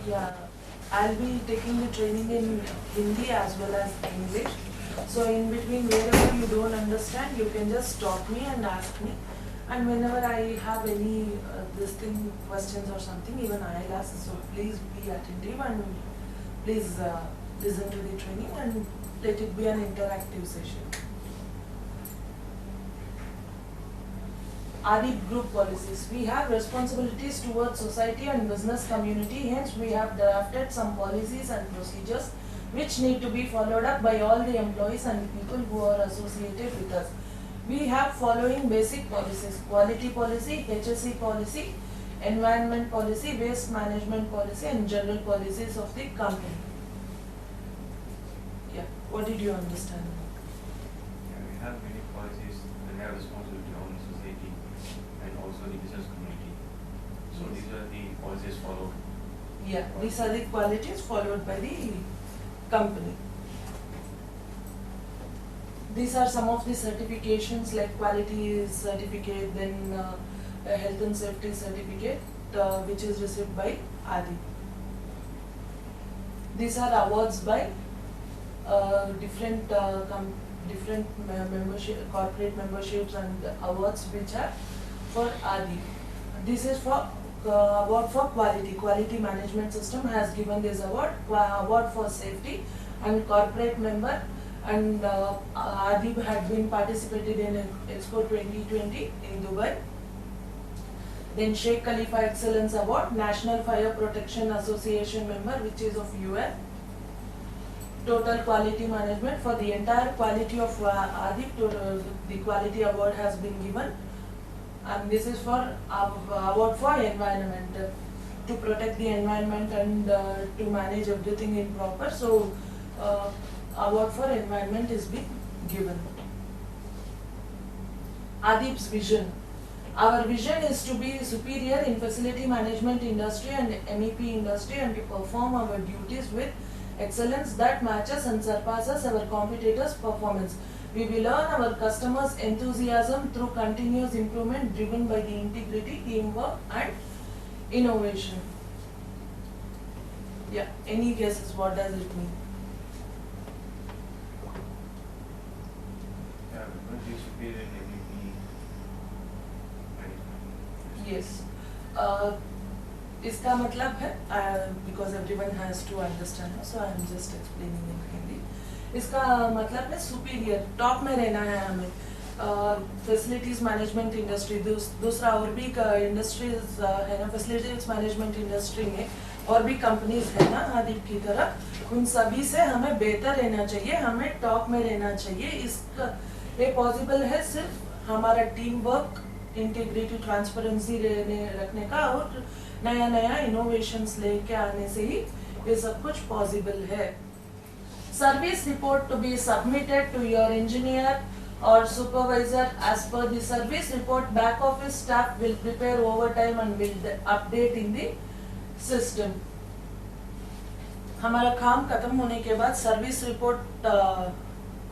Yeah, I'll be taking the training in Hindi as well as English. So in between, wherever you don't understand, you can just stop me and ask me. And whenever I have any this thing questions or something, even I'll ask. So please be attentive and please listen to the training and let it be an interactive session. ADIP group policies. We have responsibilities towards society and business community. Hence, we have drafted some policies and procedures which need to be followed up by all the employees and people who are associated with us. We have following basic policies: quality policy, HSE policy, environment policy, waste management policy, and general policies of the company. Yeah, what did you understand? Yeah, we have many policies that have responsibility on the society and also the business community. So these are the policies followed. Yeah, these are the qualities followed by the company. These are some of the certifications like quality certificate, then a health and safety certificate which is received by ADIP. These are awards by different membership, corporate memberships and awards which are for ADIP. This is for award for quality. Quality management system has given this award. Award for safety and corporate member, and ADIP had been participated in Expo 2020 in Dubai. Then Sheikh Khalifa Excellence Award, National Fire Protection Association member, which is of UN. Total quality management for the entire quality of ADIP. The quality award has been given, and this is for award for environment, to protect the environment and to manage everything in proper. So award for environment is being given. ADIP's vision. Our vision is to be superior in facility management industry and MEP industry, and to perform our duties with excellence that matches and surpasses our competitors' performance. We will earn our customers' enthusiasm through continuous improvement driven by the integrity, teamwork and innovation. Yeah, any guesses what does it mean? Yeah, we're going to be superior in MEP management. Yes. इसका मतलब है, because everyone has to understand, so I am just explaining in Hindi. इसका मतलब है superior, top में रहना है हमें. Facilities management industry, दूसरा और भी industries है ना, facilities management industry में और भी companies है ना ADIP की तरह, उन सभी से हमें बेहतर रहना चाहिए, हमें top में रहना चाहिए. इसका ये possible है सिर्फ हमारा टीम वर्क, इंटीग्रिटी, ट्रांसपेरेंसी रखने का और नया नया इनोवेशंस लेके आने से ही ये सब कुछ पॉसिबल है. Service report to be submitted to your engineer और supervisor as per the service report. Back office staff will prepare over time and will update in the system. हमारा काम खत्म होने के बाद सर्विस रिपोर्ट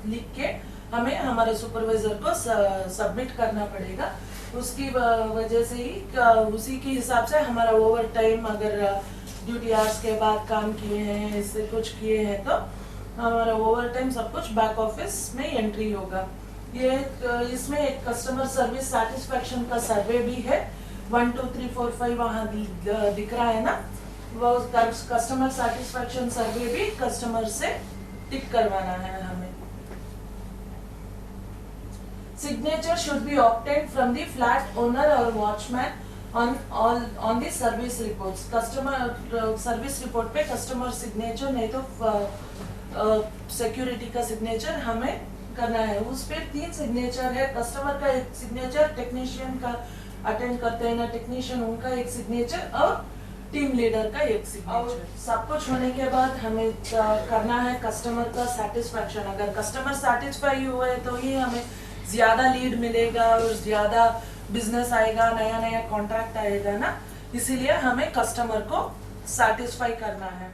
लिख के हमें हमारे सुपरवाइजर को सबमिट करना पड़ेगा. उसकी वजह से ही उसी के हिसाब से हमारा ओवर टाइम, अगर ड्यूटी आवर्स के बाद काम किए हैं, इससे कुछ किए हैं, तो हमारा ओवर टाइम सब कुछ बैक ऑफिस में एंट्री होगा. ये इसमें एक कस्टमर सर्विस सेटिस्फेक्शन का सर्वे भी है. 1 2 3 4 5 वहाँ दिख रहा है ना, वो कस्टमर सेटिस्फेक्शन सर्वे भी कस्टमर से टिक करवाना है हमें. Signature should be obtained from the flat owner or watchman on the service reports. Customer service report पे customer signature नहीं तो security का signature हमें करना है. उस पे 3 signature है. कस्टमर का एक signature, टेक्नीशियन का अटेंड करते हैं ना टेक्नीशियन, उनका एक signature और टीम लीडर का एक signature. सब कुछ होने के बाद हमें करना है कस्टमर का satisfaction. अगर कस्टमर सेटिस्फाई हुए तो ही हमें ज्यादा लीड मिलेगा और ज्यादा बिजनेस आएगा, नया नया कॉन्ट्रैक्ट आएगा ना. इसीलिए हमें कस्टमर को सेटिस्फाई करना है.